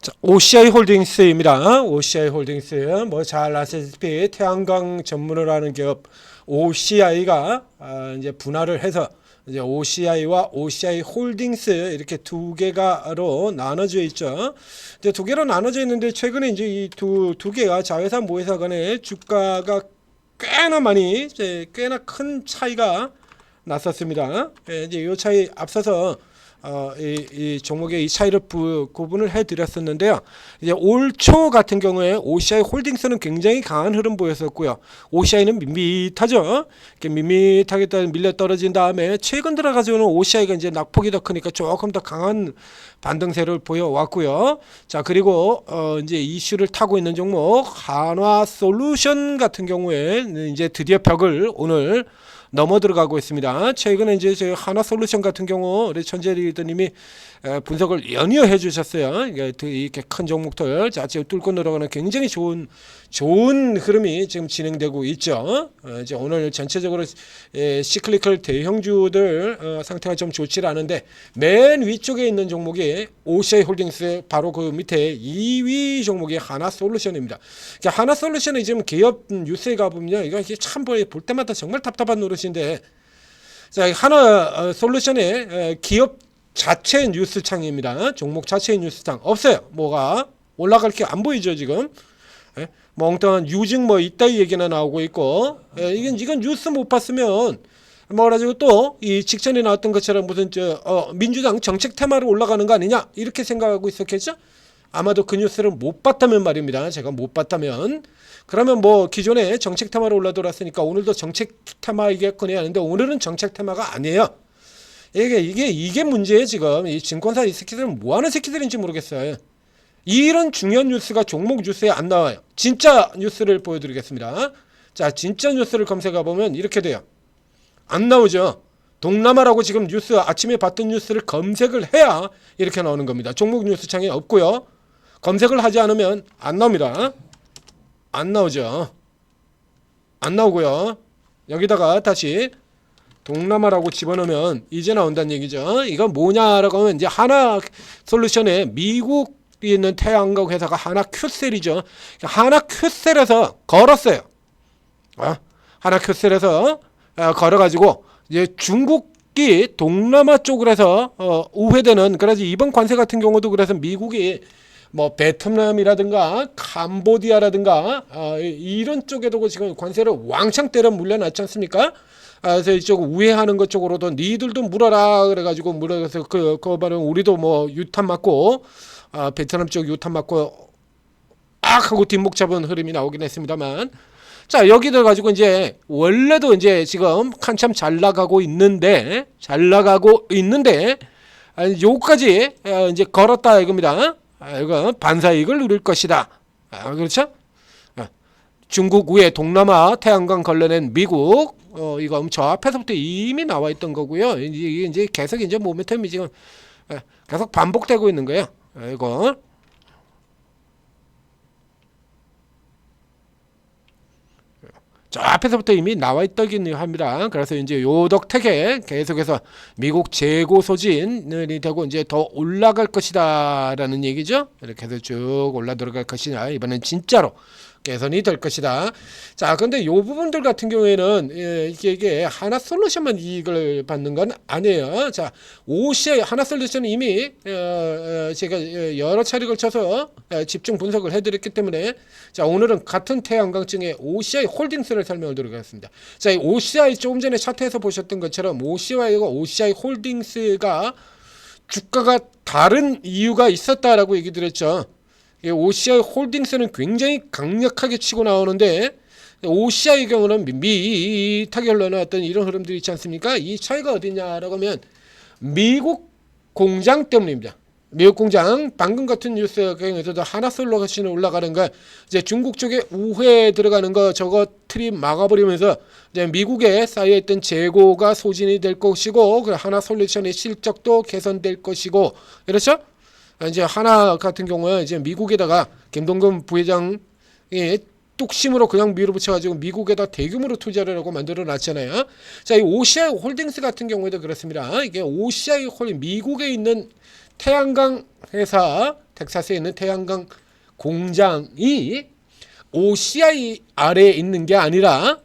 자, OCI 홀딩스입니다. OCI 홀딩스 뭐 잘 아시다시피 태양광 전문을 하는 기업 OCI가 이제 분할을 해서 이제 OCI와 OCI 홀딩스 이렇게 두 개가로 나눠져 있죠. 이제 두 개로 나눠져 있는데 최근에 이제 이 두 개가 자회사 모회사 간의 주가가 꽤나 큰 차이가 났었습니다. 이제 이 차이 앞서서 이 종목의 이 차이를 구분을 해드렸었는데요. 이제 올 초 같은 경우에 OCI 홀딩스는 굉장히 강한 흐름 보였었고요. OCI는 밋밋하죠. 이렇게 밋밋하게 밀려 떨어진 다음에 최근 들어가서는 OCI가 이제 낙폭이 더 크니까 조금 더 강한 반등세를 보여왔고요. 자, 그리고 이제 이슈를 타고 있는 종목 한화솔루션 같은 경우에 이제 드디어 벽을 오늘 넘어 들어가고 있습니다. 최근에 이제 저희 한화솔루션 같은 경우 우리 천재 리더님이 분석을 연이어 해주셨어요. 이렇게 큰 종목들 지금 뚫고 들어가는 굉장히 좋은 흐름이 지금 진행되고 있죠. 이제 오늘 전체적으로 시클리컬 대형주들 상태가 좀 좋지 않은데 맨 위쪽에 있는 종목이 OCI 홀딩스 바로 그 밑에 2위 종목이 한화솔루션입니다. 그러니까 한화솔루션이 지금 기업 뉴스에 가보면 이거 참 볼 때마다 정말 답답한 노릇인데, 자, 한화솔루션의 기업 자체 뉴스창입니다. 종목 자체의 뉴스창 없어요. 뭐가 올라갈 게 안 보이죠 지금. 뭐 엉뚱한 유증 뭐 이따위 얘기나 나오고 있고, 이건 뉴스 못 봤으면 뭐라지고 또 이 직전에 나왔던 것처럼 무슨 민주당 정책 테마로 올라가는 거 아니냐 이렇게 생각하고 있었겠죠. 아마도 그 뉴스를 못 봤다면 말입니다. 제가 못 봤다면 그러면 뭐 기존에 정책 테마로 올라돌았으니까 오늘도 정책 테마이겠거니 하는데 오늘은 정책 테마가 아니에요. 이게 문제예요. 지금 이 증권사 이 새끼들은 뭐 하는 새끼들인지 모르겠어요. 이런 중요한 뉴스가 종목 뉴스에 안 나와요. 진짜 뉴스를 보여드리겠습니다. 자, 진짜 뉴스를 검색해 보면 이렇게 돼요. 안 나오죠. 동남아라고 지금 뉴스 아침에 봤던 뉴스를 검색을 해야 이렇게 나오는 겁니다. 종목 뉴스창에 없고요. 검색을 하지 않으면 안 나옵니다. 안 나오죠. 안 나오고요. 여기다가 다시 동남아라고 집어넣으면 이제 나온다는 얘기죠. 이건 뭐냐라고 하면 이제 한화솔루션의 미국에 있는 태양광 회사가 하나큐셀이죠. 하나큐셀에서 걸었어요. 하나큐셀에서 걸어가지고 이제 중국이 동남아 쪽으로 해서 우회되는, 그래서 이번 관세 같은 경우도 그래서 미국이 뭐 베트남이라든가 캄보디아라든가 이런 쪽에도 지금 관세를 왕창 때려 물려놨지 않습니까? 그래서 이쪽 우회하는 것 쪽으로도 니들도 물어라 그래가지고 물어서 그거 바로 우리도 뭐 유탄 맞고 베트남 쪽 유탄 맞고 하고 뒷목 잡은 흐름이 나오긴 했습니다만, 자, 여기들 가지고 이제 원래도 이제 지금 한참 잘 나가고 있는데 요까지 이제 걸었다 이겁니다. 이거 반사이익을 누릴 것이다. 그렇죠? 중국 위에 동남아 태양광 걸러낸 미국, 이거 저 앞에서부터 이미 나와 있던 거고요. 이게 이제 계속 이제 모멘텀이 지금 계속 반복되고 있는 거예요. 이거. 저 앞에서부터 이미 나와 있다긴 합니다. 그래서 이제 요 덕택에 계속해서 미국 재고 소진이 되고 이제 더 올라갈 것이다라는 얘기죠. 이렇게 해서 쭉 올라 들어갈 것이냐, 이번엔 진짜로 개선이 될 것이다. 자, 근데 요 부분들 같은 경우에는 이게 하나솔루션만 이익을 받는 건 아니에요. 자, OCI 하나솔루션은 이미 제가 여러 차례 걸쳐서 집중 분석을 해드렸기 때문에, 자, 오늘은 같은 태양광증의 OCI 홀딩스를 설명을 드리겠습니다. 자, 이 OCI 조금 전에 차트에서 보셨던 것처럼 OCI와 OCI 홀딩스가 주가가 다른 이유가 있었다라고 얘기 드렸죠. OCI 홀딩스는 굉장히 강력하게 치고 나오는데 OCI의 경우는 밋밋하게 흘러나왔던 이런 흐름들이 있지 않습니까? 이 차이가 어디냐라고 하면 미국 공장 때문입니다. 미국 공장, 방금 같은 뉴스에서도 하나솔루션이 올라가는 거, 이제 중국 쪽에 우회 들어가는 거 저거 트림 막아버리면서 이제 미국에 쌓여있던 재고가 소진이 될 것이고, 그 하나솔루션의 실적도 개선될 것이고, 그렇죠? 이제 하나 같은 경우에 이제 미국에다가 김동근 부회장이 뚝심으로 그냥 밀어붙여가지고 미국에다 대규모로 투자를 하고 만들어 놨잖아요. 자, 이 OCI 홀딩스 같은 경우에도 그렇습니다. 이게 OCI 홀딩, 미국에 있는 태양광 회사 텍사스에 있는 태양광 공장이 OCI 아래에 있는 게 아니라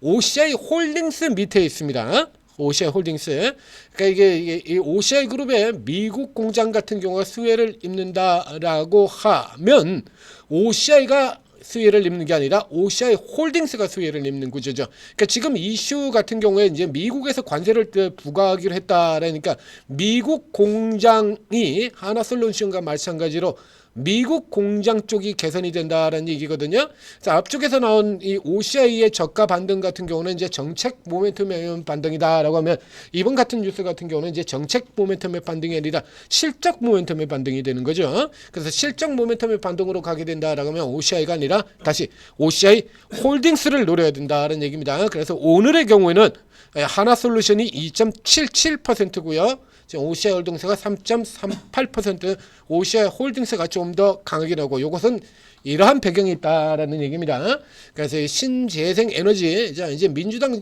OCI 홀딩스 밑에 있습니다. OCI 홀딩스. 그러니까 이게 이 OCI 그룹의 미국 공장 같은 경우가 수혜를 입는다라고 하면 OCI가 수혜를 입는 게 아니라 OCI 홀딩스가 수혜를 입는 구조죠. 그러니까 지금 이슈 같은 경우에 이제 미국에서 관세를 부과하기로 했다라니까 미국 공장이 하나솔루션과 마찬가지로 미국 공장 쪽이 개선이 된다라는 얘기거든요. 그래서 앞쪽에서 나온 이 OCI의 저가 반등 같은 경우는 이제 정책 모멘텀의 반등이다라고 하면 이번 같은 뉴스 같은 경우는 이제 정책 모멘텀의 반등이 아니라 실적 모멘텀의 반등이 되는 거죠. 그래서 실적 모멘텀의 반등으로 가게 된다라고 하면 OCI가 아니라 다시 OCI 홀딩스를 노려야 된다는 얘기입니다. 그래서 오늘의 경우에는 하나솔루션이 2.77%고요. OCI 홀딩스가 3.38%, OCI 홀딩스가 좀 더 강하게 나오고, 이것은 이러한 배경이 있다라는 얘기입니다. 그래서 신재생 에너지, 이제 민주당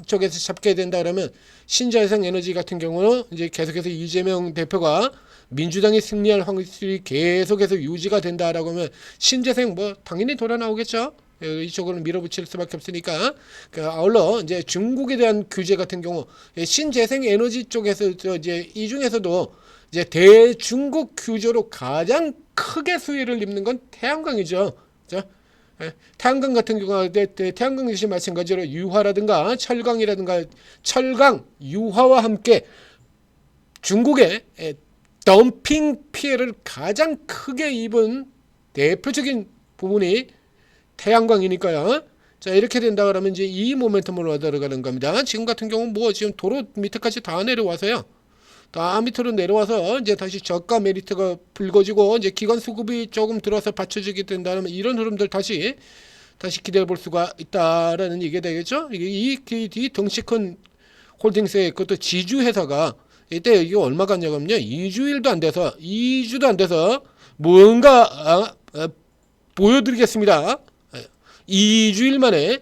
쪽에서 잡게 된다 그러면 신재생 에너지 같은 경우는 이제 계속해서 이재명 대표가 민주당이 승리할 확률이 계속해서 유지가 된다라고 하면 신재생 뭐 당연히 돌아 나오겠죠. 이쪽으로 밀어붙일 수밖에 없으니까. 아울러 이제 중국에 대한 규제 같은 경우 신재생 에너지 쪽에서 이제 이 중에서도 이제 대중국 규제로 가장 크게 수혜를 입는 건 태양광이죠. 자, 태양광 같은 경우가 태양광 역시 마찬가지로 유화라든가 철강이라든가 철강 유화와 함께 중국의 덤핑 피해를 가장 크게 입은 대표적인 부분이 태양광이니까요. 자, 이렇게 된다 그러면 이제 이 모멘텀으로 들어가는 겁니다. 지금 같은 경우는 뭐 지금 도로 밑에까지 다 내려와서요. 다 밑으로 내려와서 이제 다시 저가 메리트가 불거지고 이제 기관 수급이 조금 들어서 받쳐지게 된다면 이런 흐름들 다시 기대해 볼 수가 있다라는 얘기가 되겠죠. 이 덩치 큰 홀딩스의 그것도 지주 회사가 이때 이게 얼마 갔냐면요. 2주도 안 돼서 뭔가 보여드리겠습니다. 2주일 만에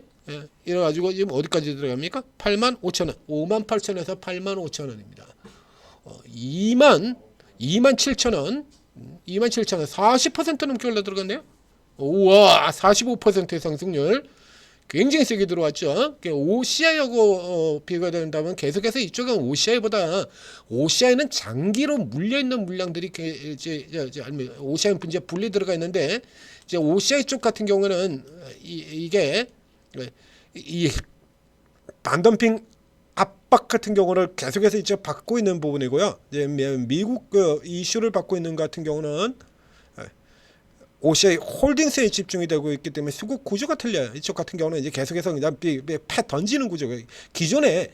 이래가지고 지금 어디까지 들어갑니까? 85,000원, 58,000원에서 85,000원입니다. 27,000원, 40% 넘게 올라 들어갔네요. 우와, 45%의 상승률. 굉장히 세게 들어왔죠. OCI하고 비교가 된다면 계속해서 이쪽은 OCI는 장기로 물려있는 물량들이 OCI는 이제 분리 들어가 있는데 이제 OCI 쪽 같은 경우는 이게 이 반덤핑 압박 같은 경우를 계속해서 이제 받고 있는 부분이고요. 이제 미국 이슈를 받고 있는 것 같은 경우는 OCI 홀딩스에 집중이 되고 있기 때문에 수급 구조가 틀려요. 이쪽 같은 경우는 이제 계속해서 그냥 패 던지는 구조. 기존에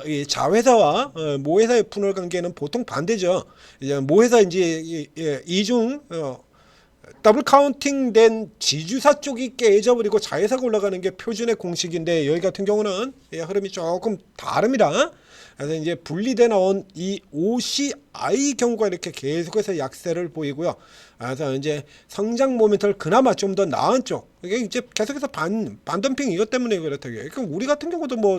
이 자회사와 모회사의 분할 관계는 보통 반대죠. 이제 모회사 이제 이중 더블 카운팅된 지주사 쪽이 깨져버리고 자회사가 올라가는 게 표준의 공식인데 여기 같은 경우는 흐름이 조금 다릅니다. 그래서 이제 분리돼 나온 이 OCI 경우가 이렇게 계속해서 약세를 보이고요. 그래서 이제 성장 모멘텀을 그나마 좀 더 나은 쪽. 이게 이제 계속해서 반덤핑 이것 때문에 그렇다고요. 그러니까 우리 같은 경우도 뭐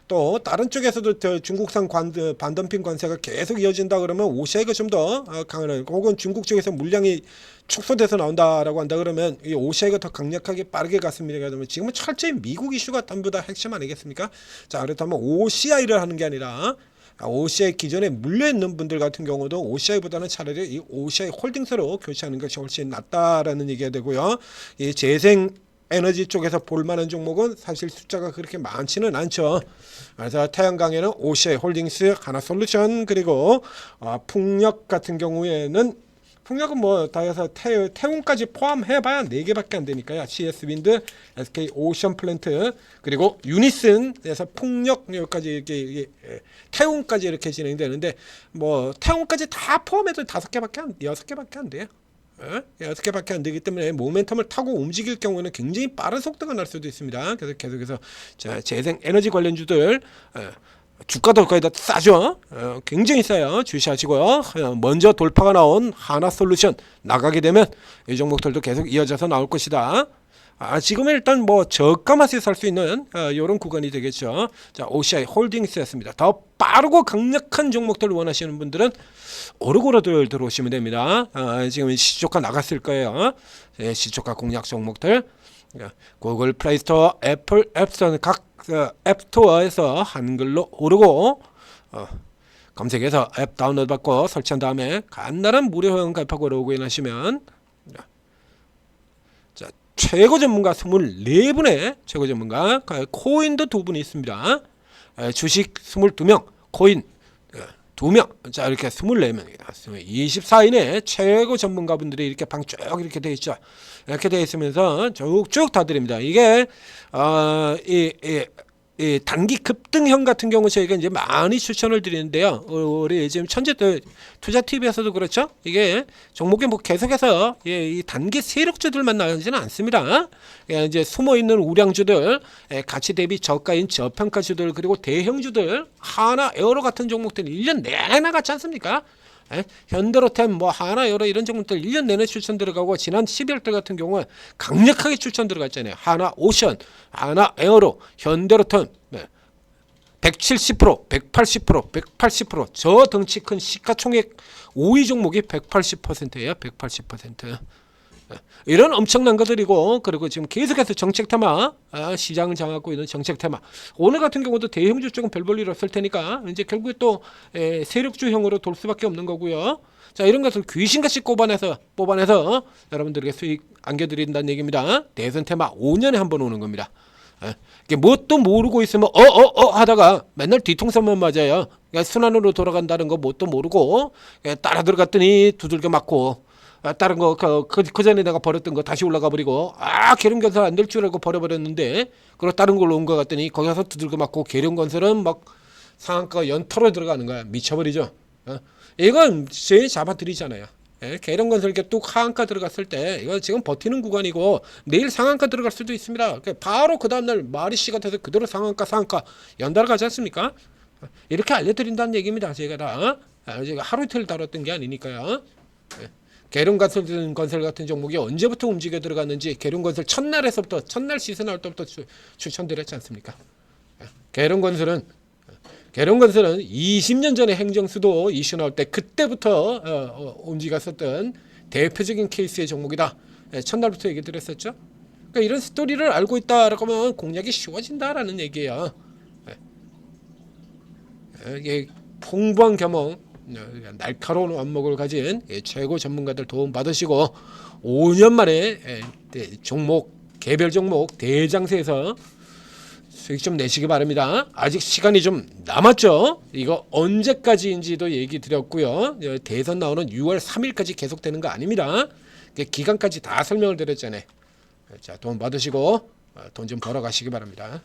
또 다른 쪽에서도 중국산 반덤핑 관세가 계속 이어진다 그러면 OCI가 좀 더 강한, 혹은 중국 쪽에서 물량이 축소돼서 나온다라고 한다 그러면 이 OCI가 더 강력하게 빠르게 갔습니다. 그러면 지금은 철저히 미국 이슈가 전부 다 핵심 아니겠습니까? 자, 그렇다면 OCI를 하는 게 아니라 OCI 기존에 물려있는 분들 같은 경우도 OCI보다는 차라리 이 OCI 홀딩스로 교체하는 것이 훨씬 낫다라는 얘기가 되고요. 이 재생 에너지 쪽에서 볼만한 종목은 사실 숫자가 그렇게 많지는 않죠. 그래서 태양광에는 OCI 홀딩스, 하나솔루션, 그리고 풍력 같은 경우에는 풍력은 뭐 다 해서 태운까지 포함해봐야 4개밖에 안 되니까요. CS 윈드, SK 오션 플랜트, 그리고 유니슨에서 풍력 여기까지 이렇게 태운까지 이렇게 진행되는데 뭐 태운까지 다 포함해도 6개밖에 안 돼요. 6개밖에 안 되기 때문에 모멘텀을 타고 움직일 경우에는 굉장히 빠른 속도가 날 수도 있습니다. 그래서 계속해서 재생 에너지 관련주들 주가도 거의 다 싸죠. 굉장히 싸요. 주시하시고요. 먼저 돌파가 나온 하나솔루션 나가게 되면 이 종목들도 계속 이어져서 나올 것이다. 지금은 일단 뭐 저가 맛에 살 수 있는 이런 구간이 되겠죠. 자, OCI 홀딩스였습니다. 더 빠르고 강력한 종목들을 원하시는 분들은 오르고르들 들어오시면 됩니다. 지금 시초가 나갔을 거예요. 시초가 공략 종목들. 구글 플레이스토어, 애플 앱스토어 각 앱스토어에서 한글로 오르고 검색해서 앱 다운로드 받고 설치한 다음에 간단한 무료 회원 가입하고 로그인하시면 자, 최고 전문가 24분의 최고 전문가, 코인도 2분이 있습니다. 주식 22명, 코인 2명, 자 이렇게 24명입니다. 24인의 최고 전문가분들이 이렇게 방 쭉 이렇게 돼 있죠. 이렇게 돼 있으면서 쭉쭉 다 드립니다. 이게 이 단기 급등형 같은 경우 저희가 이제 많이 추천을 드리는데요. 우리 지금 천재 투자 TV에서도 그렇죠. 이게 종목에 뭐 계속해서 이 단기 세력주들만 나오지는 않습니다. 이제 숨어 있는 우량주들, 가치 대비 저가인 저평가주들, 그리고 대형주들, 하나 에어로 같은 종목들 1년 내내 나갔지 않습니까? 현대로템, 뭐 하나 여러 이런 종목들 1년 내내 추천 들어가고, 지난 12월 달 같은 경우는 강력하게 추천 들어갔잖아요. 하나 오션, 하나 에어로, 현대로템 170%, 180%, 180%. 저 덩치 큰 시가총액 5위 종목이 180%예요. 180%. 이런 엄청난 것들이고, 그리고 지금 계속해서 정책 테마, 시장을 장악하고 있는 정책 테마. 오늘 같은 경우도 대형주 쪽은 별 볼 일 없을 테니까 이제 결국에 또 세력주형으로 돌 수밖에 없는 거고요. 자, 이런 것을 귀신같이 뽑아내서 여러분들에게 수익 안겨드린다는 얘기입니다. 대선 테마 5년에 한 번 오는 겁니다. 이게 뭣도 모르고 있으면 하다가 맨날 뒤통수만 맞아요. 그러니까 순환으로 돌아간다는 거 뭣도 모르고 따라 들어갔더니 두들겨 맞고, 다른 거 그 전에 내가 버렸던 거 다시 올라가 버리고, 계룡건설 안 될 줄 알고 버려버렸는데, 그리고 다른 걸로 온 거 같더니 거기 가서 두들겨 맞고, 계룡건설은 막 상한가 연터로 들어가는 거야. 미쳐버리죠. 이건 제일 잡아드리잖아요. 계룡건설 이렇게 뚝 하한가 들어갔을 때 이거 지금 버티는 구간이고, 내일 상한가 들어갈 수도 있습니다. 바로 그 다음날 마리씨가 돼서 그대로 상한가 연달아 가지 않습니까? 이렇게 알려드린다는 얘기입니다. 제가 제가 하루 이틀 다뤘던 게 아니니까요. 계룡건설 같은 종목이 언제부터 움직여 들어갔는지, 계룡건설 첫날 시세 나올 때부터 추천드렸지 않습니까? 계룡건설은 20년 전에 행정수도 이슈 나올 때 그때부터 움직였었던 대표적인 케이스의 종목이다. 첫날부터 얘기 드렸었죠. 그러니까 이런 스토리를 알고 있다라고 하면 공략이 쉬워진다라는 얘기예요. 이게 풍부한 겸허, 날카로운 안목을 가진 최고 전문가들 도움 받으시고 5년 만에 종목, 개별 종목 대장세에서 수익 좀 내시기 바랍니다. 아직 시간이 좀 남았죠. 이거 언제까지인지도 얘기 드렸고요. 대선 나오는 6월 3일까지 계속되는 거 아닙니다. 기간까지 다 설명을 드렸잖아요. 자, 도움 받으시고 돈 좀 벌어 가시기 바랍니다.